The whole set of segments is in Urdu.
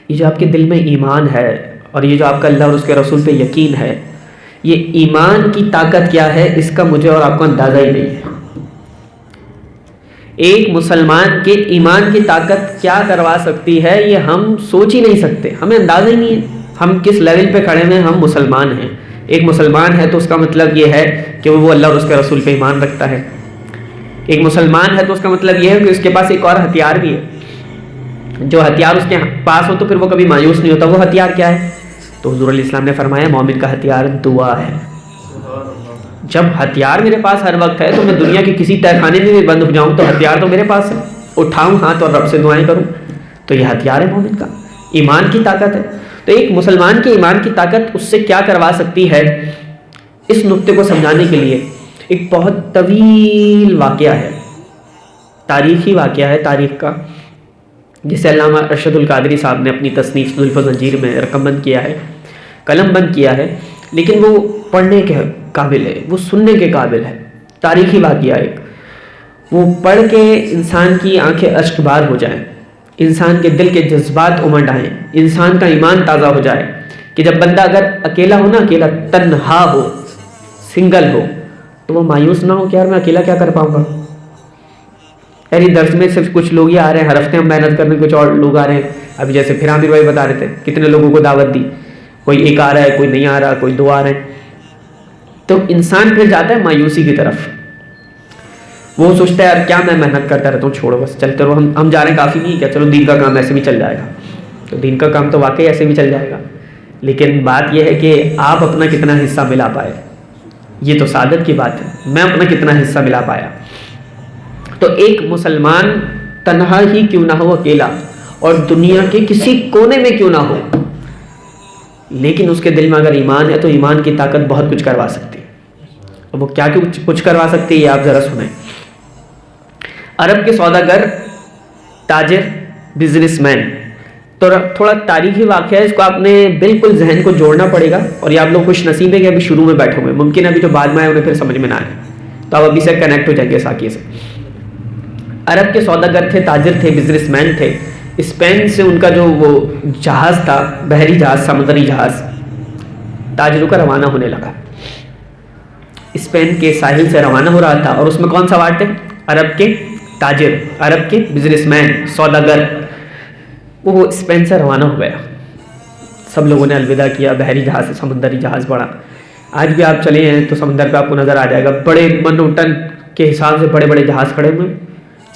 یہ جو آپ کے دل میں ایمان ہے اور یہ جو آپ کا اللہ اور اس کے رسول پہ یقین ہے، یہ ایمان کی طاقت کیا ہے اس کا مجھے اور آپ کو اندازہ ہی نہیں ہے۔ ایک مسلمان کے ایمان کی طاقت کیا کروا سکتی ہے یہ ہم سوچ ہی نہیں سکتے، ہمیں اندازہ ہی نہیں ہے ہم کس لیول پہ کھڑے ہیں۔ ہم مسلمان ہیں، ایک مسلمان ہے تو اس کا مطلب یہ ہے کہ وہ اللہ اور اس کے رسول پہ ایمان رکھتا ہے۔ ایک مسلمان ہے تو اس کا مطلب یہ ہے کہ اس کے پاس ایک اور ہتھیار بھی ہے، جو ہتھیار اس کے پاس ہو تو پھر وہ کبھی مایوس نہیں ہوتا۔ وہ ہتھیار کیا ہے؟ تو حضور علیہ السلام نے فرمایا مومن کا ہتھیار دعا ہے۔ جب ہتھیار میرے پاس ہر وقت ہے تو میں دنیا کے کسی تہ خانے میں بھی بند ہو جاؤں تو ہتھیار تو میرے پاس ہے، اٹھاؤں ہاتھ اور رب سے دعائیں کروں، تو یہ ہتھیار ہے مومن کا، ایمان کی طاقت ہے۔ تو ایک مسلمان کے ایمان کی طاقت اس سے کیا کروا سکتی ہے، اس نقطے کو سمجھانے کے لیے ایک بہت طویل واقعہ ہے، تاریخی واقعہ ہے تاریخ کا، جسے علامہ ارشد القادری صاحب نے اپنی تصنیف زلف و زنجیر میں رقم بند کیا ہے، قلم بند کیا ہے، لیکن وہ پڑھنے کے قابل ہے، وہ سننے کے قابل ہے۔ تاریخی واقعہ ایک، وہ پڑھ کے انسان کی آنکھیں اشک بار ہو جائیں، انسان کے دل کے جذبات امنڈ آئیں، انسان کا ایمان تازہ ہو جائے کہ جب بندہ اگر اکیلا ہو نا، اکیلا تنہا ہو، سنگل ہو، تو وہ مایوس نہ ہو کہ یار میں اکیلا کیا کر پاؤں گا، یار یہ درس میں صرف کچھ لوگ ہی آ رہے ہیں، ہر ہفتے ہم محنت کرنے کچھ اور لوگ آ رہے ہیں۔ ابھی جیسے پھر عامر بھائی بتا رہے تھے کتنے لوگوں کو دعوت دی، کوئی ایک آ رہا ہے، کوئی نہیں آ رہا، کوئی دو آ رہے ہیں، تو انسان پھر جاتا ہے مایوسی کی طرف۔ وہ سوچتا ہے یار کیا میں محنت کرتا رہتا ہوں، چھوڑو بس چلتے رہو، ہم جا رہے ہیں کافی نہیں کیا، چلو دین کا کام ایسے بھی چل جائے گا۔ تو دین کا کام تو واقعی ایسے بھی چل جائے گا، لیکن بات یہ ہے کہ آپ اپنا کتنا حصہ ملا پائے، یہ تو سعادت کی بات ہے، میں اپنا کتنا حصہ ملا پایا۔ تو ایک مسلمان تنہا ہی کیوں نہ ہو، اکیلا، اور دنیا کے کسی کونے میں کیوں نہ ہو، لیکن اس کے دل میں اگر ایمان ہے تو ایمان کی طاقت بہت کچھ کروا سکتی ہے۔ اب وہ کیا کچھ کروا سکتی ہے یہ آپ ذرا سنیں۔ عرب کے سوداگر، تاجر، بزنس مین، تو تھوڑا تاریخی واقعہ ہے، اس کو آپ نے بالکل ذہن کو جوڑنا پڑے گا، اور یہ آپ لوگ خوش نصیب ہیں کہ ابھی شروع میں بیٹھے ہوئے، ممکن ہے ابھی جو بعد میں آئے انہیں پھر سمجھ میں نہ آئے، تو آپ ابھی سے کنیکٹ ہو جائیں گے ساکیے سے۔ عرب کے سوداگر تھے، تاجر تھے، بزنس مین تھے۔ اسپین سے ان کا جو وہ جہاز تھا، بحری جہاز، سمندری جہاز، تاجروں کا روانہ ہونے لگا، اسپین کے ساحل سے روانہ ہو رہا تھا، اور اس میں کون سوار تھے؟ عرب کے تاجر، عرب کے بزنس مین، سوداگر۔ وہ اسپین سے روانہ ہو گیا، سب لوگوں نے الوداع کیا، بحری جہاز سے سمندری جہاز بڑھا۔ آج بھی آپ چلے ہیں تو سمندر پہ آپ کو نظر آ جائے گا، بڑے منوٹن کے حساب سے بڑے بڑے جہاز کھڑے ہوئے،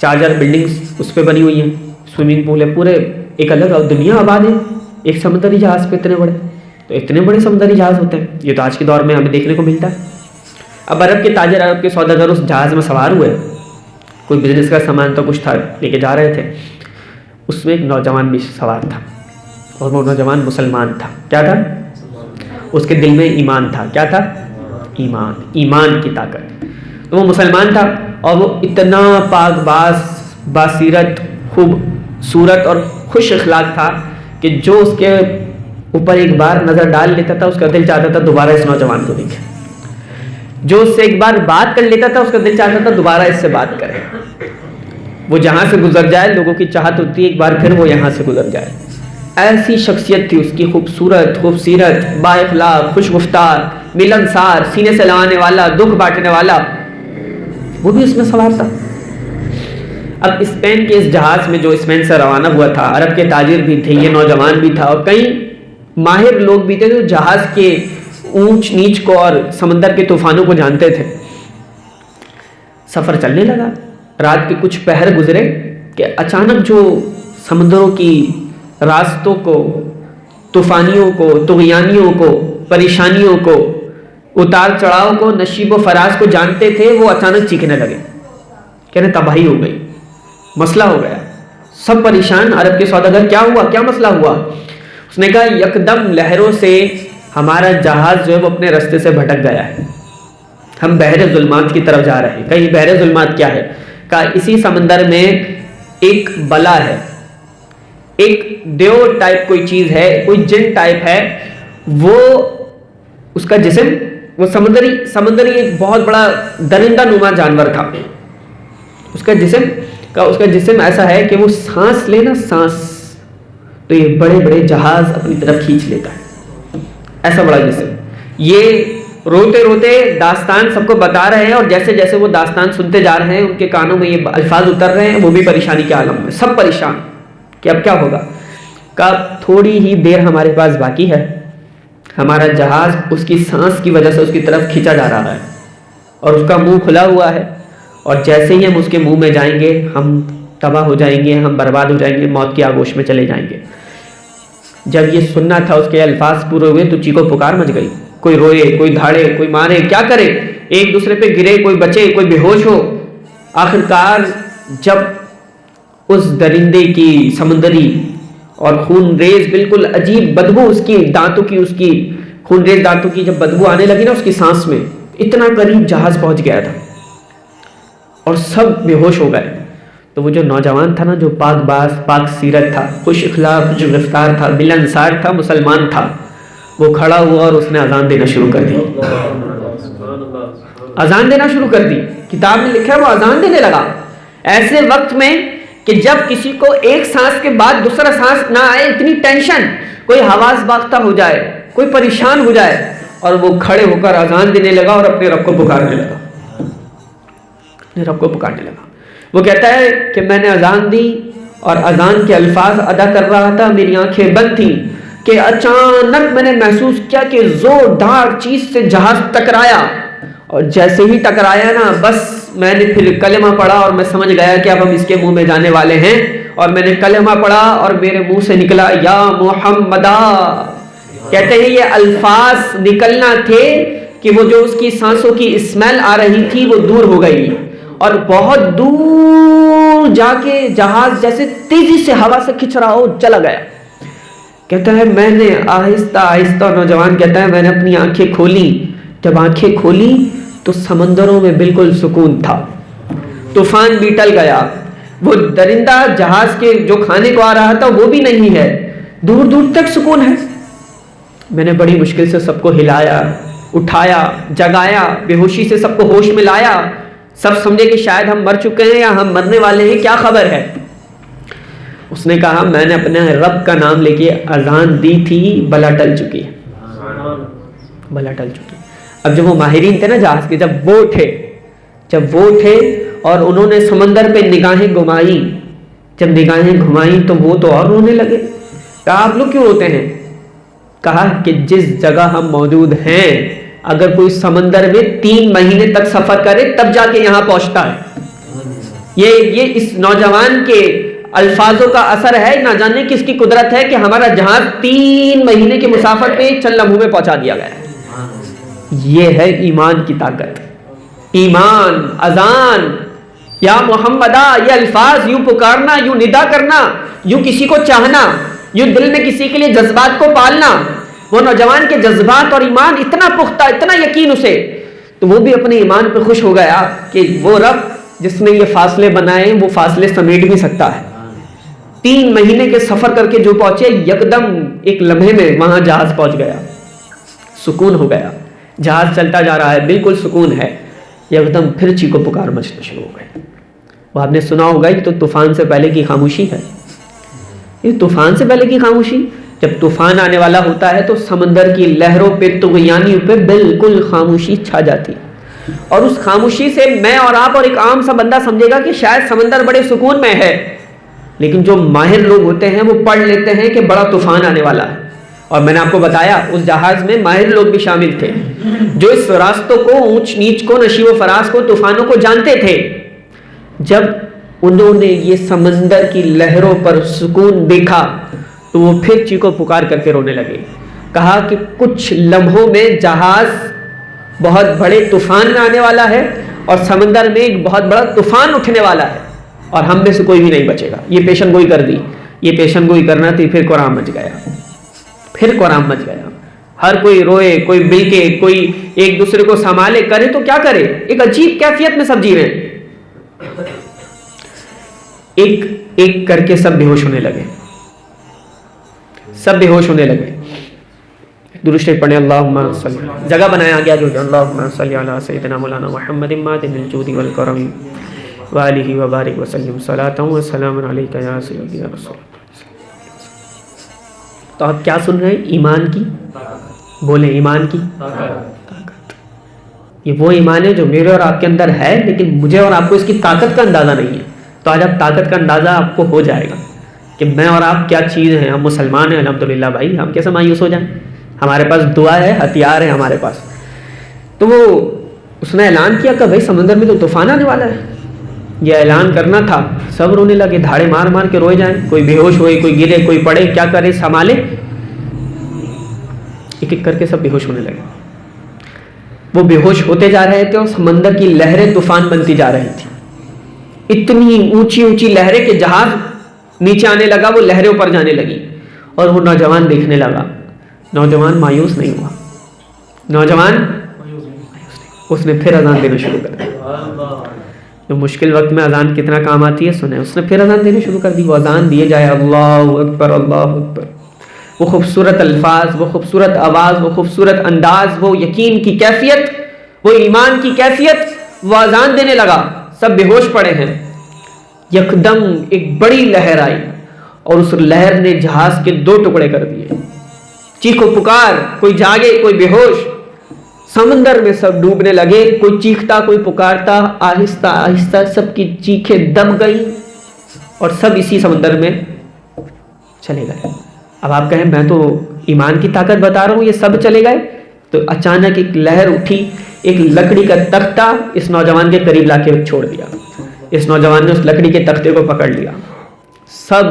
4 بلڈنگز اس پہ بنی ہوئی ہیں، سوئمنگ پول ہے، پورے ایک الگ دنیا آباد ہے ایک سمندری جہاز پہ، اتنے بڑے، تو اتنے بڑے سمندری جہاز ہوتے ہیں، یہ تو آج کے دور میں ہمیں دیکھنے کو ملتا ہے۔ اب عرب کے تاجر، عرب کے سوداگر اس جہاز میں سوار ہوئے، کوئی بزنس کا سامان تو کچھ تھا لے کے جا رہے تھے، اس میں ایک نوجوان بھی سوار تھا، اور وہ نوجوان مسلمان تھا۔ کیا تھا؟ اس کے دل میں ایمان تھا۔ کیا تھا؟ ایمان کی طاقت۔ تو وہ مسلمان تھا، اور وہ اتنا پاک باز، باسیرت، خوبصورت اور خوش اخلاق تھا کہ جو اس کے اوپر ایک بار نظر ڈال لیتا تھا اس کا دل چاہتا تھا دوبارہ اس نوجوان کو دیکھے، جو اس سے ایک بار بات کر لیتا تھا اس کا دل چاہتا تھا دوبارہ اس سے بات کرے، وہ جہاں سے گزر جائے لوگوں کی چاہت ہوتی ہے ایک بار پھر وہ یہاں سے گزر جائے۔ ایسی شخصیت تھی اس کی، خوبصورت، خوبصیرت، با اخلاق، خوش گفتار، ملنسار، سینے سے لگانے والا، دکھ بانٹنے والا، وہ بھی اس میں سوار تھا۔ اب اسپین کے اس جہاز میں جو اسپین سے روانہ ہوا تھا، عرب کے تاجر بھی تھے، یہ نوجوان بھی تھا، اور کئی ماہر لوگ بھی تھے جو جہاز کے اونچ نیچ کو اور سمندر کے طوفانوں کو جانتے تھے۔ سفر چلنے لگا، رات کے کچھ پہر گزرے کہ اچانک جو سمندروں کی راستوں کو، طوفانیوں کو، طغیانیوں کو، پریشانیوں کو، اتار چڑھاؤ کو، نشیب و فراز کو جانتے تھے، وہ اچانک چیخنے لگے، کہنے تباہی ہو گئی، مسئلہ ہو گیا، سب پریشان۔ عرب کے سوداگر کیا ہوا، کیا مسئلہ ہوا؟ اس نے کہا یکدم لہروں سے ہمارا جہاز جو ہے وہ اپنے رستے سے بھٹک گیا ہے، ہم بحر ظلمات کی طرف جا رہے ہیں۔ کہا یہ بحر ظلمات کیا ہے؟ کہا اسی سمندر میں ایک بلا ہے، ایک دیو ٹائپ کوئی چیز ہے، کوئی جن ٹائپ ہے، وہ اس کا جسم، وہ سمندری ایک بہت بڑا درندہ نما جانور تھا، اس کا جسم ایسا ہے کہ وہ سانس لینا، سانس تو یہ بڑے بڑے جہاز اپنی طرف کھینچ لیتا ہے. ایسا بڑا جسم. یہ روتے روتے داستان سب کو بتا رہے ہیں، اور جیسے جیسے وہ داستان سنتے جا رہے ہیں ان کے کانوں میں یہ الفاظ اتر رہے ہیں، وہ بھی پریشانی کے عالم میں، سب پریشان کہ اب کیا ہوگا. کہ تھوڑی ہی دیر ہمارے پاس باقی ہے، ہمارا جہاز اس کی سانس کی وجہ سے اس کی طرف کھینچا جا رہا ہے اور اس کا منہ کھلا ہوا ہے، اور جیسے ہی ہم اس کے منہ میں جائیں گے ہم تباہ ہو جائیں گے، ہم برباد ہو جائیں گے، موت کی آغوش میں چلے جائیں گے. جب یہ سننا تھا اس کے الفاظ پورے ہوئے تو چیخو پکار مچ گئی. کوئی روئے، کوئی دھاڑے، کوئی مارے، کیا کرے، ایک دوسرے پہ گرے، کوئی بچے، کوئی بے ہوش ہو. آخرکار جب اس درندے کی سمندری اور خون ریز بالکل عجیب بدبو اس کی دانتوں کی، اس کی خون ریز دانتوں کی جب بدبو آنے لگی نا اس کی سانس میں، اتنا قریب جہاز پہنچ گیا تھا اور سب بے ہوش ہو گئے. تو وہ جو نوجوان تھا نا، جو پاک باز پاک سیرت تھا، خوش اخلاق، خوش گفتار تھا، ملنسار تھا، مسلمان تھا، وہ کھڑا ہوا اور اس نے اذان دینا شروع کر دی. اذان دینا شروع کر دی. کتاب میں لکھا ہے وہ اذان دینے لگا ایسے وقت میں کہ جب کسی کو ایک سانس کے بعد دوسرا سانس نہ آئے، اتنی ٹینشن، کوئی حواس باختہ ہو جائے، کوئی پریشان ہو جائے، اور وہ کھڑے ہو کر اذان دینے لگا اور اپنے رب کو پکارنے لگا. اپنے رب کو پکارنے لگا. وہ کہتا ہے کہ میں نے اذان دی اور اذان کے الفاظ ادا کر رہا تھا، میری آنکھیں بند تھیں کہ اچانک میں نے محسوس کیا کہ زوردار چیز سے جہاز ٹکرایا، اور جیسے ہی ٹکرایا نا بس میں نے پھر کلمہ پڑھا اور میں سمجھ گیا کہ اب ہم اس کے منہ میں جانے والے ہیں، اور میں نے کلمہ پڑھا اور میرے منہ سے نکلا یا محمدہ. کہتے ہیں یہ الفاظ نکلنا تھے کہ وہ جو اس کی سانسوں کی اسمیل آ رہی تھی وہ دور ہو گئی، اور بہت دور جا کے جہاز جیسے تیزی سے ہوا سے کھنچ رہا ہو چلا گیا. کہتا ہے میں نے آہستہ آہستہ، نوجوان کہتا ہے میں نے اپنی آنکھیں کھولی. جب آنکھیں کھولی تو سمندروں میں بالکل سکون تھا، طوفان بھی ٹل گیا، وہ درندہ جہاز کے جو کھانے کو آ رہا تھا وہ بھی نہیں ہے، دور دور تک سکون ہے. میں نے بڑی مشکل سے سب کو ہلایا، اٹھایا، جگایا، بے ہوشی سے سب کو ہوش میں لایا. سب سمجھے کہ شاید ہم مر چکے ہیں یا ہم مرنے والے ہیں، کیا خبر ہے. اس نے کہا میں نے اپنے رب کا نام لے کے اذان دی تھی، بلا ٹل چکی ہے، بلا ٹل چکی. اب جب وہ ماہرین تھے نا جہاز کے، جب وہ اٹھے اور انہوں نے سمندر پہ نگاہیں گھمائی، جب نگاہیں گھمائیں تو وہ تو اور رونے لگے. کہا آپ لوگ کیوں روتے ہیں؟ کہا کہ جس جگہ ہم موجود ہیں اگر کوئی سمندر میں 3 مہینے تک سفر کرے تب جا کے یہاں پہنچتا ہے. یہ اس نوجوان کے الفاظوں کا اثر ہے، نہ جانے کس کی قدرت ہے کہ ہمارا جہاز 3 مہینے کے مسافت پہ چند لمحوں میں پہنچا دیا گیا ہے. یہ ہے ایمان کی طاقت. ایمان، اذان، یا محمدہ، یہ الفاظ یوں پکارنا، یوں ندا کرنا، یوں کسی کو چاہنا، یوں دل میں کسی کے لیے جذبات کو پالنا. وہ نوجوان کے جذبات اور ایمان اتنا پختہ، اتنا یقین اسے، تو وہ بھی اپنے ایمان پہ خوش ہو گیا کہ وہ رب جس نے یہ فاصلے بنائے وہ فاصلے سمیٹ بھی سکتا ہے. 3 مہینے کے سفر کر کے جو پہنچے، یکدم ایک لمحے میں وہاں جہاز پہنچ گیا، سکون ہو گیا. جہاز چلتا جا رہا ہے، بالکل سکون ہے. یکدم پھر چیخو پکار مچنا شروع ہو گئی. وہ آپ نے سنا ہوگا یہ تو طوفان سے پہلے کی خاموشی ہے. یہ طوفان سے پہلے کی خاموشی. جب طوفان آنے والا ہوتا ہے تو سمندر کی لہروں پہ، طغیانیوں پہ بالکل خاموشی چھا جاتی ہے، اور اس خاموشی سے میں اور آپ اور ایک عام سا بندہ سمجھے گا کہ شاید سمندر بڑے سکون میں ہے، لیکن جو ماہر لوگ ہوتے ہیں وہ پڑھ لیتے ہیں کہ بڑا طوفان آنے والا ہے. اور میں نے آپ کو بتایا اس جہاز میں ماہر لوگ بھی شامل تھے جو اس راستوں کو، اونچ نیچ کو، نشیب و فراز کو، طوفانوں کو جانتے تھے. جب انہوں نے یہ سمندر کی لہروں پر سکون دیکھا تو وہ پھر چیخو پکار کر کے رونے لگے. کہا کہ کچھ لمحوں میں جہاز بہت بڑے طوفان میں آنے والا ہے اور سمندر میں ایک بہت بڑا طوفان اٹھنے والا ہے اور ہم میں سے کوئی بھی نہیں بچے گا. یہ پیشن گوئی کر دی. یہ پیشن گوئی کرنا تھی. پھر قرآن مچ گیا، پھر قرآن مچ گیا. ہر کوئی روئے، کوئی بلکے، کوئی ایک دوسرے کو سنبھالے، کرے تو کیا کرے. ایک عجیب کیفیت میں سب جی رہے ہیں. ایک ایک کر کے سب بے ہوش ہونے لگے، سب بے ہوش ہونے لگے. درود شریف پڑھیں. اللہم صلی، جگہ بنایا گیا جو اللہم صلی علی سیدنا مولانا محمد مادن الجود والکرم وآلہ وبارک وسلم صلاۃ و سلام علیک یا سیدی یا رسول اللہ. تو آپ کیا سن رہے ہیں؟ ایمان کی، بولیں ایمان کی طاقت۔ یہ وہ ایمان ہے جو میرے اور آپ کے اندر ہے، لیکن مجھے اور آپ کو اس کی طاقت کا اندازہ نہیں ہے۔ تو آج اب طاقت کا اندازہ آپ کو ہو جائے گا کہ میں اور آپ کیا چیز ہیں۔ ہم مسلمان ہیں الحمدللہ بھائی، ہم کیسے مایوس ہو جائیں؟ ہمارے پاس دعا ہے، ہتھیار ہے ہمارے پاس۔ تو وہ اس نے اعلان کیا کہ بھائی سمندر میں تو طوفان آنے والا ہے، یہ اعلان کرنا تھا۔ سب رونے لگے، دھاڑے مار مار کے روئے جائیں، کوئی بے ہوش ہوئے، کوئی گرے، کوئی پڑے، کیا کرے سنبھالے، ایک ایک کر کے سب بے ہوش ہونے لگے۔ وہ بے ہوش ہوتے جا رہے تھے اور سمندر کی لہریں طوفان بنتی جا رہی تھی، اتنی اونچی اونچی لہریں کہ جہاز نیچے آنے لگا، وہ لہریں اوپر جانے لگی۔ اور وہ نوجوان دیکھنے لگا، نوجوان مایوس نہیں ہوا، نوجوان اس نے پھر اذان دینا شروع کر دی۔ جو مشکل وقت میں اذان کتنا کام آتی ہے سنیں، اس نے پھر اذان دینا شروع کر دی۔ وہ اذان دیے جائے، اللہ اکبر اللہ اکبر، وہ خوبصورت الفاظ، وہ خوبصورت آواز، وہ خوبصورت انداز، وہ یقین کی کیفیت، وہ ایمان کی کیفیت۔ وہ اذان دینے لگا، سب بے ہوش پڑے ہیں۔ یکدم ایک بڑی لہر آئی اور اس لہر نے جہاز کے 2 ٹکڑے کر دیے۔ چیخ و پکار، کوئی جاگے کوئی بے ہوش، سمندر میں سب ڈوبنے لگے، کوئی چیختا کوئی پکارتا، آہستہ آہستہ سب کی چیخیں دب گئی اور سب اسی سمندر میں چلے گئے۔ اب آپ کہیں میں تو ایمان کی طاقت بتا رہا ہوں، یہ سب چلے گئے؟ تو اچانک ایک لہر اٹھی، ایک لکڑی کا تختہ اس نوجوان کے قریب لا کے چھوڑ دیا۔ اس نوجوان نے اس لکڑی کے تختے کو پکڑ لیا، سب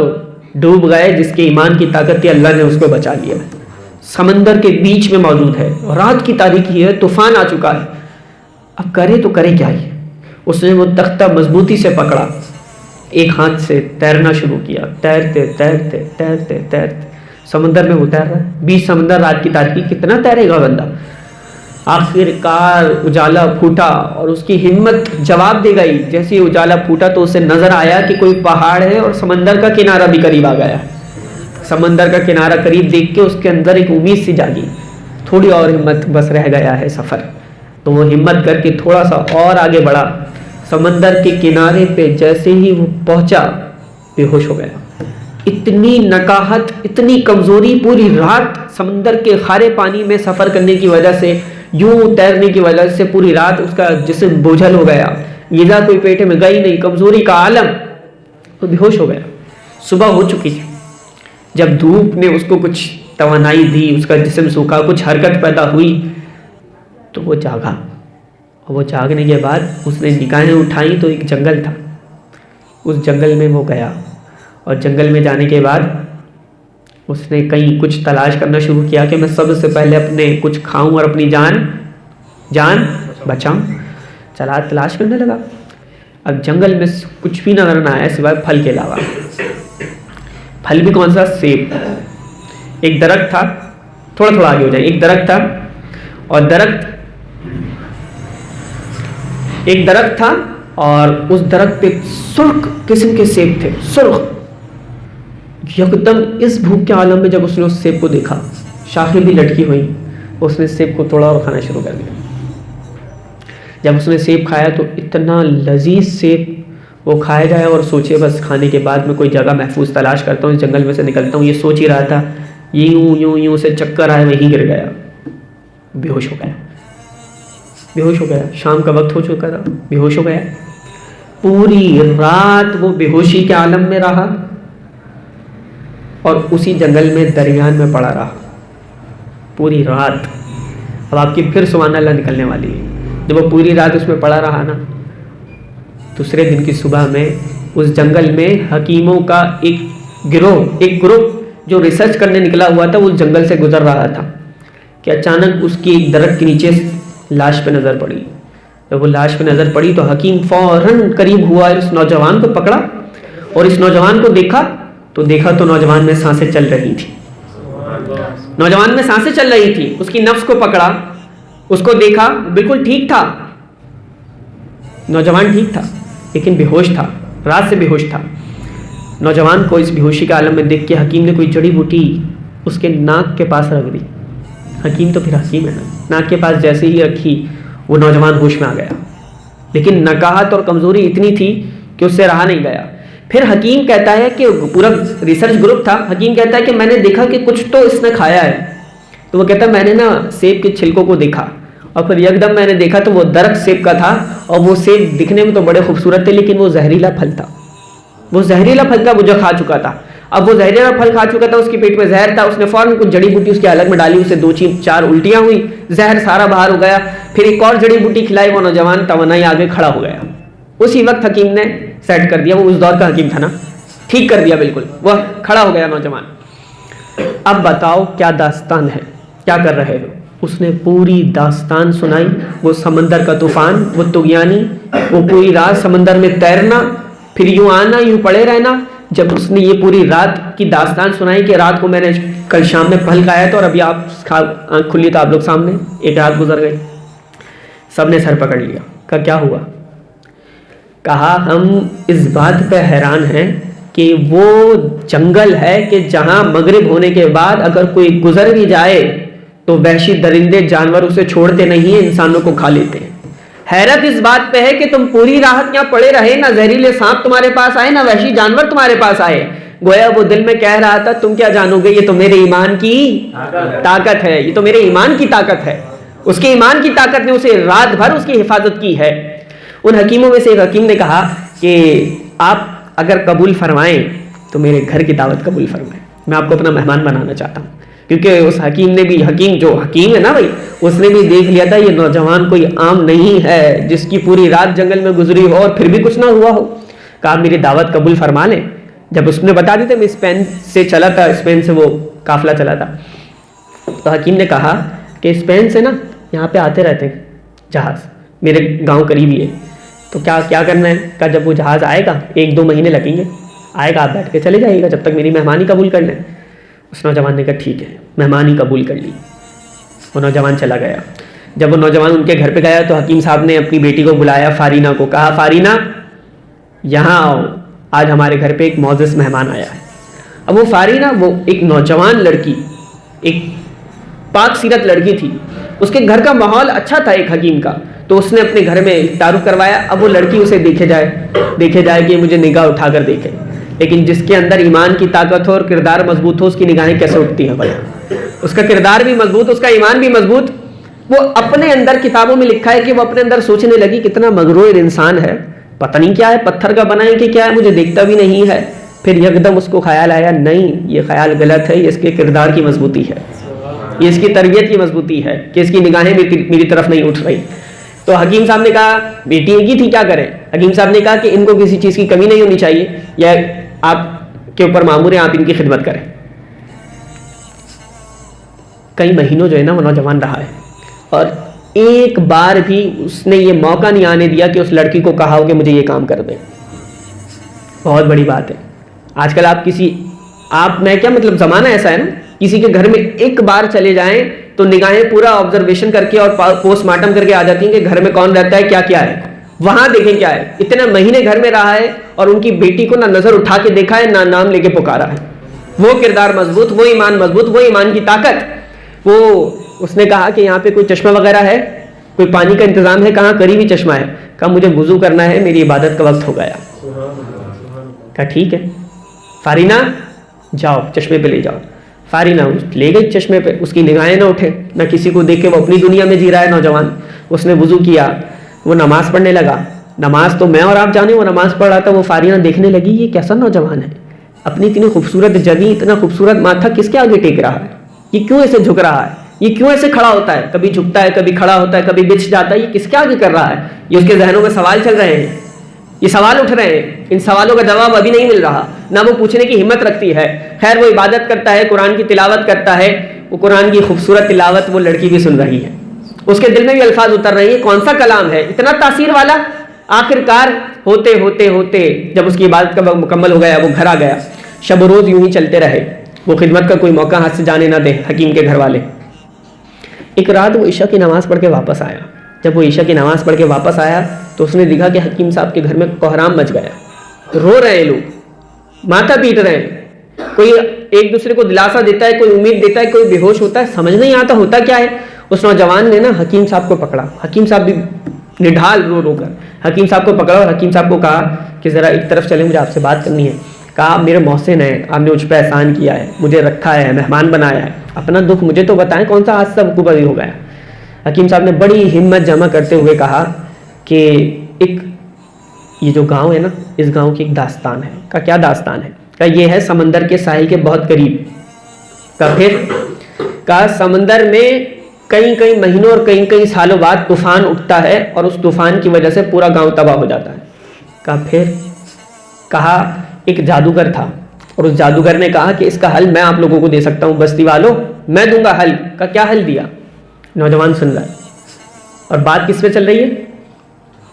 ڈوب گئے۔ جس کے ایمان کی طاقت تھی اللہ نے اس کو بچا لیا۔ سمندر کے بیچ میں موجود ہے، رات کی تاریکی ہے، طوفان آ چکا ہے، اب کرے تو کرے کیا ہی؟ اس نے وہ تختہ مضبوطی سے پکڑا، ایک ہاتھ سے تیرنا شروع کیا، تیرتے تیرتے تیرتے تیرتے سمندر میں اتر رہا ہے۔ بیچ سمندر، رات کی تاریکی، کتنا تیرے گا بندہ؟ آخر کار اجالا پھوٹا اور اس کی ہمت جواب دے گئی۔ جیسے اجالا پھوٹا تو اسے نظر آیا کہ کوئی پہاڑ ہے اور سمندر کا کنارہ بھی قریب آ گیا۔ سمندر کا کنارہ قریب دیکھ کے اس کے اندر ایک امید سی جاگی، تھوڑی اور ہمت، بس رہ گیا ہے سفر۔ تو وہ ہمت کر کے تھوڑا سا اور آگے بڑھا۔ سمندر کے کنارے پہ جیسے ہی وہ پہنچا، بے ہوش ہو گیا۔ اتنی نکاہت، اتنی کمزوری، پوری رات سمندر کے کھارے پانی میں سفر کرنے کی وجہ سے، یوں تیرنے کی وجہ سے پوری رات اس کا جسم بوجھل ہو گیا، غذا کوئی پیٹ میں گئی نہیں، کمزوری کا عالم، وہ بے ہوش ہو گیا۔ صبح ہو چکی تھی، جب دھوپ نے اس کو کچھ توانائی دی، اس کا جسم سوکھا، کچھ حرکت پیدا ہوئی تو وہ جاگا۔ اور وہ جاگنے کے بعد اس نے نگاہیں اٹھائیں تو ایک جنگل تھا، اس جنگل میں وہ گیا۔ اور جنگل میں جانے کے بعد اس نے کہیں کچھ تلاش کرنا شروع کیا کہ میں سب سے پہلے اپنے کچھ کھاؤں اور اپنی جان بچاؤں۔ چلا تلاش کرنے لگا۔ اب جنگل میں کچھ بھی نظر نہ آیا سوائے پھل کے علاوہ۔ پھل بھی کون سا؟ سیب۔ ایک درخت تھا، تھوڑا آگے ہو جائے، ایک درخت تھا، اور ایک درخت تھا اور اس درخت پہ سرخ قسم کے سیب تھے، سرخ۔ یکدم اس بھوک کے عالم میں جب اس نے اس سیب کو دیکھا، شاخیں بھی لٹکی ہوئی، اس نے سیب کو توڑا اور کھانا شروع کر دیا۔ جب اس نے سیب کھایا تو اتنا لذیذ سیب، وہ کھایا جائے اور سوچے بس کھانے کے بعد میں کوئی جگہ محفوظ تلاش کرتا ہوں، اس جنگل میں سے نکلتا ہوں، یہ سوچ ہی رہا تھا، یوں سے چکر آئے، وہیں گر گیا، بے ہوش ہو گیا۔ شام کا وقت ہو چکا تھا، بے ہوش ہو گیا۔ پوری رات وہ بے ہوشی کے عالم میں رہا اور اسی جنگل میں درمیان میں پڑا رہا پوری رات۔ اب آپ کی پھر سبحان اللہ نکلنے والی ہے۔ جب وہ پوری رات اس میں پڑا رہا نا، دوسرے دن کی صبح میں اس جنگل میں حکیموں کا ایک گروپ جو ریسرچ کرنے نکلا ہوا تھا، وہ اس جنگل سے گزر رہا تھا کہ اچانک اس کی ایک درخت کے نیچے لاش پہ نظر پڑی۔ جب وہ لاش پہ نظر پڑی تو حکیم فوراً قریب ہوا، اس نوجوان کو پکڑا اور اس نوجوان کو دیکھا تو نوجوان میں سانسیں چل رہی تھی۔ اس کی نفس کو پکڑا، اس کو دیکھا، بالکل ٹھیک تھا، نوجوان ٹھیک تھا لیکن بے ہوش تھا، رات سے بے ہوش تھا۔ نوجوان کو اس بے ہوشی کے عالم میں دیکھ کے حکیم نے کوئی جڑی بوٹی اس کے ناک کے پاس رکھ دی۔ حکیم تو پھر حکیم ہے نا، ناک کے پاس جیسے ہی رکھی وہ نوجوان ہوش میں آ گیا، لیکن نکاہت اور کمزوری اتنی تھی کہ اس سے رہا نہیں گیا۔ پھر حکیم کہتا ہے کہ پورا ریسرچ گروپ تھا، حکیم کہتا ہے کہ میں نے دیکھا کہ کچھ تو اس نے کھایا ہے. تو وہ کہتا ہے میں نے نا سیب کے چھلکوں کو دیکھا، اور پھر یکدم میں نے دیکھا تو وہ درخت سیب کا تھا، اور وہ سیب دکھنے میں تو بڑے خوبصورت تھے لیکن وہ زہریلا پھل تھا. وہ زہریلا پھل تھا، وہ جو کھا چکا تھا. اب وہ زہریلا پھل کھا چکا تھا، اس کے پیٹ میں زہر تھا، اس نے فوراً کچھ جڑی بوٹی اس کے حلق میں ڈالی، اسے 2-4 الٹیاں ہوئی، زہر سارا باہر ہو گیا. پھر ایک اور جڑی بوٹی کھلائی، وہ نوجوان توانائی آگے کھڑا ہو گیا. اسی وقت حکیم نے سیٹ کر دیا، وہ اس دور کا حکیم تھا نا، ٹھیک کر دیا بالکل، وہ کھڑا ہو گیا نوجوان. اب بتاؤ کیا داستان ہے، کیا کر رہے ہو؟ اس نے پوری داستان سنائی. وہ سمندر کا طوفان، وہ طغیانی، وہ پوری رات سمندر میں تیرنا، پھر یوں آنا یوں پڑے رہنا. جب اس نے یہ پوری رات کی داستان سنائی کہ رات کو میں نے کل شام میں پھل کھایا تھا اور ابھی آپ آنکھ کھلی تو آپ لوگ سامنے، ایک رات گزر گئی. سب نے سر پکڑ لیا. کہا کیا ہوا؟ کہا ہم اس بات پہ حیران ہیں کہ وہ جنگل ہے کہ جہاں مغرب ہونے کے بعد اگر کوئی گزر بھی جائے تو وحشی درندے جانور اسے چھوڑتے نہیں ہیں، انسانوں کو کھا لیتے ہیں. حیرت اس بات پہ ہے کہ تم پوری رات یہاں پڑے رہے، نہ زہریلے سانپ تمہارے پاس آئے، نہ وحشی جانور تمہارے پاس آئے. گویا وہ دل میں کہہ رہا تھا تم کیا جانو گے، یہ تو میرے ایمان کی طاقت ہے، یہ تو میرے ایمان کی طاقت ہے. اس کے ایمان کی طاقت نے اسے رات بھر اس کی حفاظت کی ہے. ان حکیموں میں سے ایک حکیم نے کہا کہ آپ اگر قبول فرمائیں تو میرے گھر کی دعوت قبول فرمائیں، میں آپ کو اپنا مہمان بنانا چاہتا ہوں. کیونکہ اس حکیم نے بھی، حکیم جو حکیم ہے نا بھائی، اس نے بھی دیکھ لیا تھا یہ نوجوان کوئی عام نہیں ہے جس کی پوری رات جنگل میں گزری ہو اور پھر بھی کچھ نہ ہوا ہو. کہا میری دعوت قبول فرما لیں. جب اس نے بتا دی تھا میں اسپین سے چلا تھا، اسپین سے وہ قافلہ چلا تھا، تو حکیم نے کہا کہ اسپین سے نا یہاں پہ آتے رہتے ہیں جہاز، میرے گاؤں قریب ہی ہے، تو کیا کرنا ہے؟ کہا جب وہ جہاز آئے گا 1-2 مہینے لگیں گے، آئے گا آپ بیٹھ کے چلے جائیے گا جب تک میری مہمانی قبول کر لیں. اس نوجوان نے کہا ٹھیک ہے، مہمانی قبول کر لی. وہ نوجوان چلا گیا. جب وہ نوجوان ان کے گھر پہ گیا تو حکیم صاحب نے اپنی بیٹی کو بلایا، فارینہ کو. کہا فارینہ یہاں آؤ، آج ہمارے گھر پہ ایک معزز مہمان آیا ہے. اب وہ فارینہ وہ ایک نوجوان لڑکی، ایک پاک سیرت لڑکی تھی. اس کے گھر کا ماحول اچھا تھا ایک حکیم کا، تو اس نے اپنے گھر میں تعارف کروایا. اب وہ لڑکی اسے دیکھے جائے کہ مجھے نگاہ اٹھا کر دیکھے، لیکن جس کے اندر ایمان کی طاقت ہو اور کردار مضبوط ہو اس کی نگاہیں کیسے اٹھتی ہیں بھائی؟ اس کا کردار بھی مضبوط، اس کا ایمان بھی مضبوط. وہ اپنے اندر کتابوں میں لکھا ہے کہ وہ اپنے اندر سوچنے لگی کتنا مغرور انسان ہے، پتہ نہیں کیا ہے، پتھر کا بنا ہے کہ کیا ہے، مجھے دیکھتا بھی نہیں ہے. پھر یکدم اس کو خیال آیا نہیں یہ خیال غلط ہے، یہ اس کے کردار کی مضبوطی ہے، یہ اس کی تربیت کی مضبوطی ہے کہ اس کی نگاہیں میری طرف نہیں اٹھ رہی. تو حکیم صاحب نے کہا بیٹی ایک ہی تھی کیا کریں؟ حکیم صاحب نے کہا کہ ان کو کسی چیز کی کمی نہیں ہونی چاہیے، یا آپ کے اوپر مامور ہیں، آپ ان کی خدمت کریں. کئی مہینوں جو ہے نا وہ نوجوان رہا ہے اور ایک بار بھی اس نے یہ موقع نہیں آنے دیا کہ اس لڑکی کو کہا ہو کہ مجھے یہ کام کر دیں. بہت بڑی بات ہے. آج کل آپ میں کیا مطلب زمانہ ایسا ہے نا، کسی کے گھر میں ایک بار چلے جائیں تو نگاہیں پورا آبزرویشن کر کے اور پوسٹ مارٹم کر کے آ جاتی ہیں کہ گھر میں کون رہتا ہے، کیا ہے، وہاں دیکھیں کیا ہے. اتنے مہینے گھر میں رہا ہے اور ان کی بیٹی کو نہ نظر اٹھا کے دیکھا ہے نہ نام لے کے پکارا ہے. وہ کردار مضبوط، وہ ایمان مضبوط، وہ ایمان کی طاقت. وہ اس نے کہا کہ یہاں پہ کوئی چشمہ وغیرہ ہے، کوئی پانی کا انتظام ہے؟ کہاں قریبی چشمہ ہے. کہا مجھے وضو کرنا ہے، میری عبادت کا وقت ہو گیا. کہا ٹھیک ہے فارینہ جاؤ چشمے پہ لے جاؤ. فارینہ لے گئی چشمے پہ، اس کی نگاہیں نہ اٹھے، نہ کسی کو دیکھ کے، وہ اپنی دنیا میں جی رہا ہے نوجوان. اس نے وضو کیا، وہ نماز پڑھنے لگا. نماز تو میں اور آپ جانے، وہ نماز پڑھ رہا تھا. وہ فارینہ دیکھنے لگی یہ کیسا نوجوان ہے، اپنی اتنی خوبصورت جگہ، اتنا خوبصورت ماتھا کس کے آگے ٹیک رہا ہے، یہ کیوں ایسے جھک رہا ہے، یہ کیوں ایسے کھڑا ہوتا ہے، کبھی جھکتا ہے کبھی کھڑا ہوتا ہے کبھی بچھ جاتا ہے، یہ کس کے آگے کر رہا ہے. یہ اس کے ذہنوں میں سوال چل رہے ہیں، یہ سوال اٹھ رہے ہیں. ان سوالوں کا جواب ابھی نہیں مل رہا، نہ وہ پوچھنے کی ہمت رکھتی ہے. خیر وہ عبادت کرتا ہے، قرآن کی تلاوت کرتا ہے. وہ قرآن کی خوبصورت تلاوت وہ لڑکی بھی سن رہی ہے، اس کے دل میں بھی الفاظ اتر رہے ہیں کون سا کلام ہے اتنا تاثیر والا. آخر کار ہوتے جب اس کی عبادت کا وقت مکمل ہو گیا، وہ گھر آ گیا. شب و روز یوں ہی چلتے رہے، وہ خدمت کا کوئی موقع ہاتھ سے جانے نہ دے حکیم کے گھر والے. ایک رات وہ عشاء کی نماز پڑھ کے واپس آیا. جب وہ عشاء کی نماز پڑھ کے واپس آیا تو اس نے دیکھا کہ حکیم صاحب کے گھر میں کوہرام مچ گیا. رو رہے ہیں لوگ، ماتھا پیٹ رہے ہیں، کوئی ایک دوسرے کو دلاسا دیتا ہے، کوئی امید دیتا ہے، کوئی بے ہوش ہوتا ہے، سمجھ نہیں آتا ہوتا کیا ہے. اس نوجوان نے نا حکیم صاحب کو پکڑا. حکیم صاحب بھی نڈھال رو رو کر حکیم صاحب کو پکڑا اور حکیم صاحب کو کہا کہ ذرا ایک طرف چلیں، مجھے آپ سے بات کرنی ہے. کہا آپ میرے محسن ہیں، آپ نے مجھ پہ احسان کیا ہے، مجھے رکھا ہے، مہمان بنایا ہے، اپنا دکھ مجھے تو بتائیں، کون سا حادثہ وقوع پذیر ہو گیا. حکیم صاحب نے بڑی ہمت جمع کرتے ہوئے کہا کہ ایک یہ جو گاؤں ہے نا، اس گاؤں کی ایک داستان ہے. کا کیا داستان ہے؟ کا یہ ہے سمندر کے ساحل کے بہت قریب. کا پھر کا سمندر میں کئی مہینوں اور کئی سالوں بعد طوفان اٹھتا ہے اور اس طوفان کی وجہ سے پورا گاؤں تباہ ہو جاتا ہے. کا پھر کہا ایک جادوگر تھا اور اس جادوگر نے کہا کہ اس کا حل میں آپ لوگوں کو دے سکتا ہوں، بستی والوں میں دوں گا حل. کا کیا حل دیا؟ نوجوان سن رہا ہے. اور بات کس پہ چل رہی ہے؟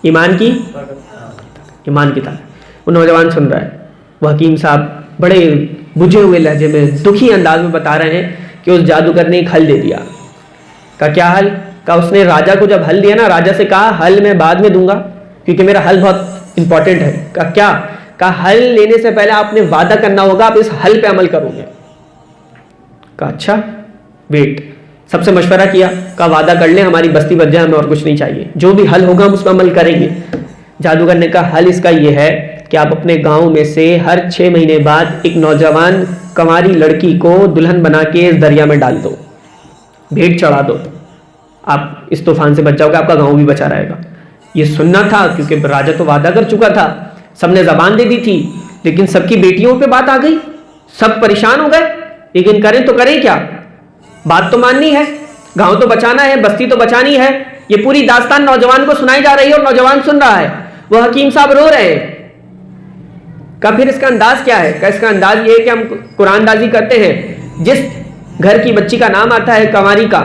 ایمان کی طرف. وہ نوجوان سن رہا ہے. وہ حکیم صاحب بڑے بجھے ہوئے لہجے میں دکھی انداز میں بتا رہے ہیں کہ اس جادوگر نے ایک حل دے دیا. کا کیا حل؟ کا اس نے راجا کو جب حل دیا نا، راجا سے کہا حل میں بعد میں دوں گا کیونکہ میرا حل بہت امپورٹنٹ ہے. کا کیا؟ کا حل لینے سے پہلے آپ نے وعدہ کرنا ہوگا آپ اس حل پہ عمل کرو گے. کا اچھا ویٹ. سب سے مشورہ کیا. کا وعدہ کر لیں، ہماری بستی بچ جائے، ہمیں اور کچھ نہیں چاہیے، جو بھی حل ہوگا ہم اس پہ عمل کریں گے. جادوگر نے کہا حل اس کا یہ ہے کہ آپ اپنے گاؤں میں سے ہر 6 مہینے بعد ایک نوجوان کنواری لڑکی کو دلہن بنا کے اس دریا میں ڈال دو، بھیٹ چڑھا دو، آپ اس طوفان سے بچ جاؤ گے، آپ کا گاؤں بھی بچا رہے گا. یہ سننا تھا کیونکہ راجا تو وعدہ کر چکا تھا، سب نے زبان دے دی تھی، لیکن سب کی بیٹیوں پہ بات آ گئی، سب پریشان ہو گئے. لیکن کریں تو کریں کیا؟ بات تو ماننی ہے، گاؤں تو بچانا ہے، بستی تو بچانی ہے. یہ پوری داستان نوجوان کو سنائی جا رہی ہے اور نوجوان سن رہا ہے. وہ حکیم صاحب رو رہے ہیں. کا پھر اس کا انداز کیا ہے؟ کا اس کا انداز یہ ہے کہ ہم قرآن دازی کرتے ہیں، جس گھر کی بچی کا نام آتا ہے کنواری کا،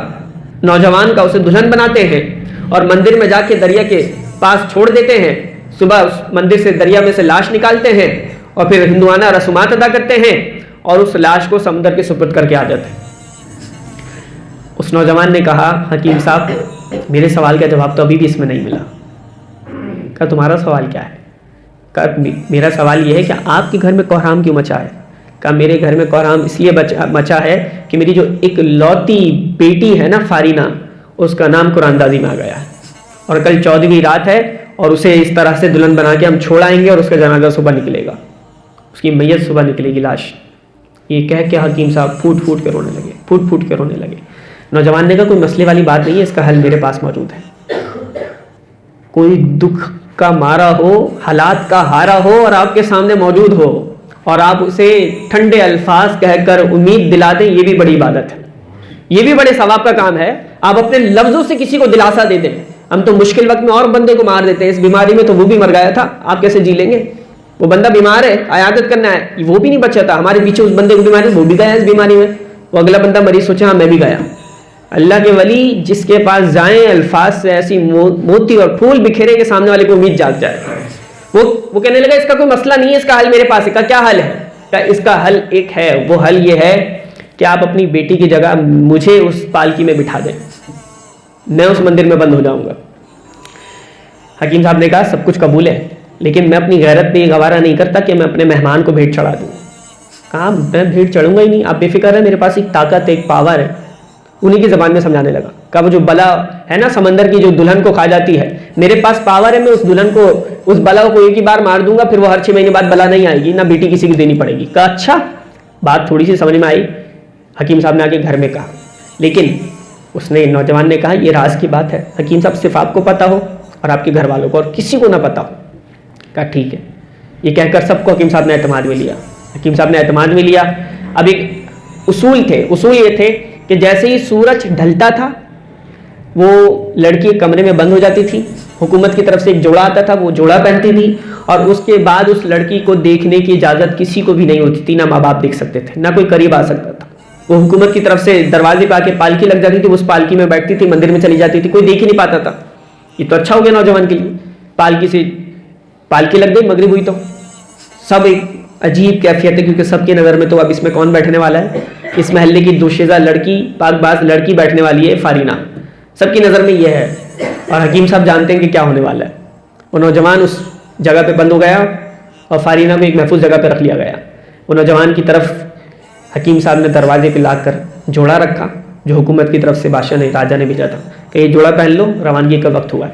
نوجوان کا، اسے دلہن بناتے ہیں اور مندر میں جا کے دریا کے پاس چھوڑ دیتے ہیں. صبح اس مندر سے دریا میں سے لاش نکالتے ہیں اور پھر ہندوانہ رسومات ادا کرتے ہیں اور اس لاش کو سمندر کے سپرد کر کے آ جاتے ہیں. اس نوجوان نے کہا حکیم صاحب میرے سوال کا جواب تو ابھی بھی اس میں نہیں ملا. کہا تمہارا سوال کیا ہے؟ کہا میرا سوال یہ ہے کہ آپ کے گھر میں کوہرام کیوں مچا ہے؟ کہا میرے گھر میں کوہرام اس لیے مچا ہے کہ میری جو ایک لوتی بیٹی ہے نا فارینہ، اس کا نام قرآن دازی میں آ گیا ہے اور کل 14ویں رات ہے اور اسے اس طرح سے دلہن بنا کے ہم چھوڑ آئیں گے اور اس کا جنازہ صبح نکلے گا، اس کی میت صبح نکلے گی، لاش. یہ کہہ کے حکیم صاحب پھوٹ پھوٹ کے رونے لگے. نوجوان نے کہا کوئی مسئلے والی بات نہیں ہے، اس کا حل میرے پاس موجود ہے. کوئی دکھ کا مارا ہو، حالات کا ہارا ہو اور آپ کے سامنے موجود ہو اور آپ اسے ٹھنڈے الفاظ کہہ کر امید دلا دیں، یہ بھی بڑی عبادت ہے، یہ بھی بڑے ثواب کا کام ہے. آپ اپنے لفظوں سے کسی کو دلاسا دے دیں. ہم تو مشکل وقت میں اور بندے کو مار دیتے ہیں، اس بیماری میں تو وہ بھی مر گیا تھا، آپ کیسے جی لیں گے؟ وہ بندہ بیمار ہے، عیادت کرنا ہے، وہ بھی نہیں بچا تھا، ہمارے پیچھے اس بندے کو بیماری، وہ بھی گیا اس بیماری میں. وہ اگلا بندہ مریض سوچا ہاں میں بھی گیا. اللہ کے ولی جس کے پاس جائیں الفاظ سے ایسی موتی اور پھول بکھیرے کے سامنے والے کو امید جاگ جائے. وہ کہنے لگا اس کا کوئی مسئلہ نہیں ہے، اس کا حل میرے پاس ہے. کا کیا حل ہے؟ کہ اس کا حل ایک ہے. وہ حل یہ ہے کہ آپ اپنی بیٹی کی جگہ مجھے اس پالکی میں بٹھا دیں، میں اس مندر میں بند ہو جاؤں گا. حکیم صاحب نے کہا سب کچھ قبول ہے، لیکن میں اپنی غیرت پہ یہ گوارا نہیں کرتا کہ میں اپنے مہمان کو بھیٹ چڑھا دوں. کہا میں بھیٹ چڑھوں گا ہی نہیں، آپ بے فکر ہے، میرے پاس ایک طاقت ہے، ایک پاور ہے. انہی کی زبان میں سمجھانے لگا. کہا وہ جو بلا ہے نا سمندر کی جو دلہن کو کھا جاتی ہے، میرے پاس پاور ہے، میں اس دلہن کو، اس بلا کو ایک ہی بار مار دوں گا، پھر وہ ہر 6 مہینے بعد بلا نہیں آئے گی، نہ بیٹی کسی کی دینی پڑے گی. کہا اچھا. بات تھوڑی سی سمجھ میں آئی. حکیم صاحب نے آ کے گھر میں کہا، لیکن اس نے نوجوان نے کہا یہ راز کی بات ہے حکیم صاحب، صرف آپ کو پتا ہو اور آپ کے گھر والوں کو، اور کسی کو نہ پتا ہو. کہا ٹھیک ہے. یہ کہہ کر سب کو حکیم صاحب نے اعتماد میں لیا. حکیم صاحب نے اعتماد میں لیا. اب ایک اصول یہ تھے کہ جیسے ہی سورج ڈھلتا تھا وہ لڑکی ایک کمرے میں بند ہو جاتی تھی، حکومت کی طرف سے ایک جوڑا آتا تھا، وہ جوڑا پہنتی تھی اور اس کے بعد اس لڑکی کو دیکھنے کی اجازت کسی کو بھی نہیں ہوتی تھی، نہ ماں باپ دیکھ سکتے تھے، نہ کوئی قریب آ سکتا تھا. وہ حکومت کی طرف سے دروازے پہ آ کے پالکی لگ جاتی تھی، اس پالکی میں بیٹھتی تھی، مندر میں چلی جاتی تھی، کوئی دیکھ ہی نہیں پاتا تھا. یہ تو اچھا ہو گیا نوجوان کے لیے. پالکی لگ گئی، مغرب ہوئی تو سب ایک عجیب کیفیت ہے، کیونکہ سب کی نظر میں تو اب اس میں کون بیٹھنے والا ہے؟ اس محلے کی دوشیزہ لڑکی، پاک باز لڑکی بیٹھنے والی ہے، فارینہ. سب کی نظر میں یہ ہے اور حکیم صاحب جانتے ہیں کہ کیا ہونے والا ہے. وہ نوجوان اس جگہ پہ بند ہو گیا اور فارینہ کو ایک محفوظ جگہ پہ رکھ لیا گیا. وہ نوجوان کی طرف حکیم صاحب نے دروازے پہ لا کر جوڑا رکھا جو حکومت کی طرف سے بادشاہ نے، راجا نے بھیجا تھا کہ یہ جوڑا پہن لو، روانگی کا وقت ہوا ہے.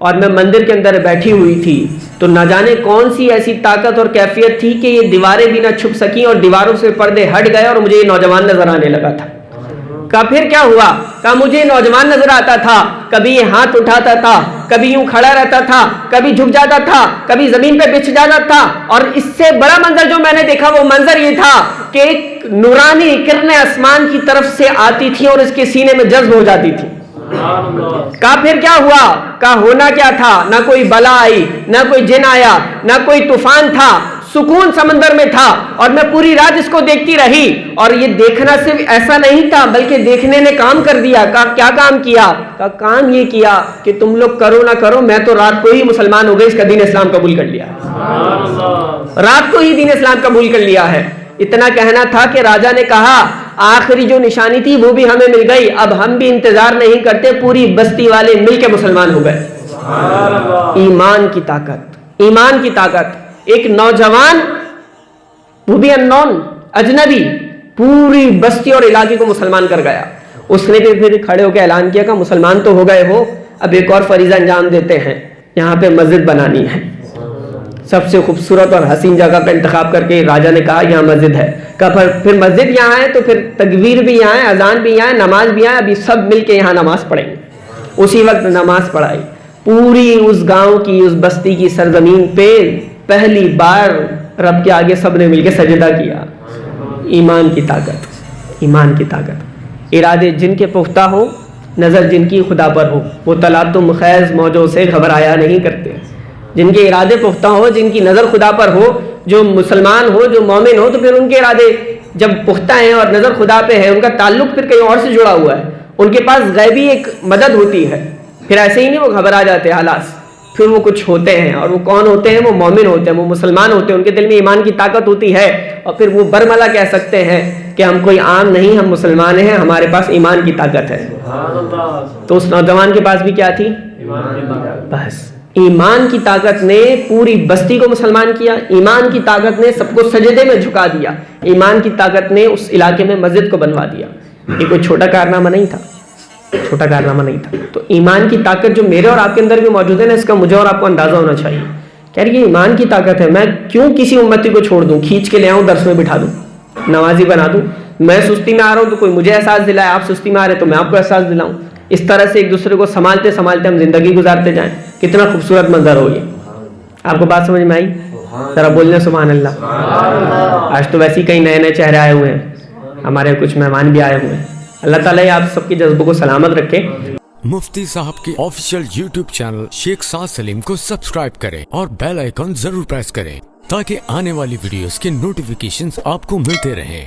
اور میں مندر کے اندر بیٹھی ہوئی تھی تو نہ جانے کون سی ایسی طاقت اور کیفیت تھی کہ یہ دیواریں بھی نہ چھپ سکیں اور دیواروں سے پردے ہٹ گئے اور مجھے یہ نوجوان نظر آنے لگا تھا. کہا پھر کیا ہوا؟ کہا مجھے نوجوان نظر آتا تھا, کبھی یہ ہاتھ اٹھاتا تھا, کبھی یوں کھڑا رہتا تھا, کبھی جھک جاتا تھا, کبھی زمین پہ بچھ جاتا تھا, اور اس سے بڑا منظر جو میں نے دیکھا وہ منظر یہ تھا کہ ایک نورانی کرنیں آسمان کی طرف سے آتی تھی اور اس کے سینے میں جذب ہو جاتی تھی. کہا پھر کیا ہوا؟ کہا ہونا کیا تھا؟ نہ کوئی بلا آئی, نہ کوئی جن آیا, نہ کوئی طوفان تھا, سکون سمندر میں تھا, اور میں پوری رات اس کو دیکھتی رہی. اور یہ دیکھنا صرف ایسا نہیں تھا بلکہ دیکھنے نے کام کر دیا. کہا کیا کام کیا؟ کہا کام یہ کیا کہ تم لوگ کرو نہ کرو میں تو رات کو ہی مسلمان ہو گئی, اس کا دین اسلام قبول کر لیا, رات کو ہی دین اسلام قبول کر لیا ہے. اتنا کہنا تھا کہ راجا نے کہا آخری جو نشانی تھی وہ بھی ہمیں مل گئی, اب ہم بھی انتظار نہیں کرتے, پوری بستی والے مل کے مسلمان ہو گئے. ایمان کی طاقت, ایمان کی طاقت. ایک نوجوان, وہ بھی اننون, اجنبی, پوری بستی اور علاقے کو مسلمان کر گیا. اس نے پھر کھڑے ہو کے اعلان کیا کہ مسلمان تو ہو گئے ہو, اب ایک اور فریضہ انجام دیتے ہیں, یہاں پہ مسجد بنانی ہے. سب سے خوبصورت اور حسین جگہ کا انتخاب کر کے راجا نے کہا یہاں مسجد ہے. کہا پھر مسجد یہاں ہے تو پھر تکبیر بھی یہاں ہے, اذان بھی یہاں ہے, نماز بھی یہاں ہے, ابھی سب مل کے یہاں نماز پڑھیں گے. اسی وقت نماز پڑھائی. پوری اس گاؤں کی, اس بستی کی سرزمین پہ پہلی بار رب کے آگے سب نے مل کے سجدہ کیا. ایمان کی طاقت, ایمان کی طاقت. ارادے جن کے پختہ ہو, نظر جن کی خدا پر ہو, وہ تلاطم خیز موجوں سے گھبرایا نہیں کرتے. جن کے ارادے پختہ ہو, جن کی نظر خدا پر ہو, جو مسلمان ہو, جو مومن ہو, تو پھر ان کے ارادے جب پختہ ہیں اور نظر خدا پہ ہے, ان کا تعلق پھر کہیں اور سے جڑا ہوا ہے, ان کے پاس غیبی ایک مدد ہوتی ہے. پھر ایسے ہی نہیں وہ گھبرا جاتے حالات, پھر وہ کچھ ہوتے ہیں. اور وہ کون ہوتے ہیں؟ وہ مومن ہوتے ہیں, وہ مسلمان ہوتے ہیں, ان کے دل میں ایمان کی طاقت ہوتی ہے. اور پھر وہ برملا کہہ سکتے ہیں کہ ہم کوئی عام نہیں, ہم مسلمان ہیں, ہمارے پاس ایمان کی طاقت ہے. تو اس نوجوان کے پاس بھی کیا تھی؟ بس ایمان کی طاقت نے پوری بستی کو مسلمان کیا. ایمان کی طاقت نے سب کو سجدے میں جھکا دیا. ایمان کی طاقت نے اس علاقے میں مسجد کو بنوا دیا. یہ کوئی چھوٹا کارنامہ نہیں تھا, چھوٹا کارنامہ نہیں تھا. تو ایمان کی طاقت جو میرے اور آپ کے اندر بھی موجود ہے نا, اس کا مجھے اور آپ کو اندازہ ہونا چاہیے. کہہ رہی یہ ایمان کی طاقت ہے, میں کیوں کسی امتی کو چھوڑ دوں, کھینچ کے لے آؤں, درس میں بٹھا دوں, نمازی بنا دوں. میں سستی میں آ رہا ہوں تو کوئی مجھے احساس دلائے, آپ سستی میں آ رہے تو میں آپ کو احساس دلاؤں. اس طرح سے ایک دوسرے کو سنبھالتے سنبھالتے ہم زندگی گزارتے جائیں. کتنا خوبصورت منظر ہو یہ. آپ کو بات سمجھ میں آئی؟ ذرا بولنے سبحان اللہ. آج تو ویسے ہی کئی نئے نئے چہرے آئے ہوئے ہیں, ہمارے کچھ مہمان بھی آئے ہوئے ہیں. اللہ تعالیٰ آپ سب کے جذبوں کو سلامت رکھے. مفتی صاحب کے آفیشیل یوٹیوب چینل شیخ سعد سلیم کو سبسکرائب کریں اور بیل آئیکن ضرور پریس کریں تاکہ آنے والی ویڈیوز کے نوٹیفیکیشنز آپ کو ملتے رہیں.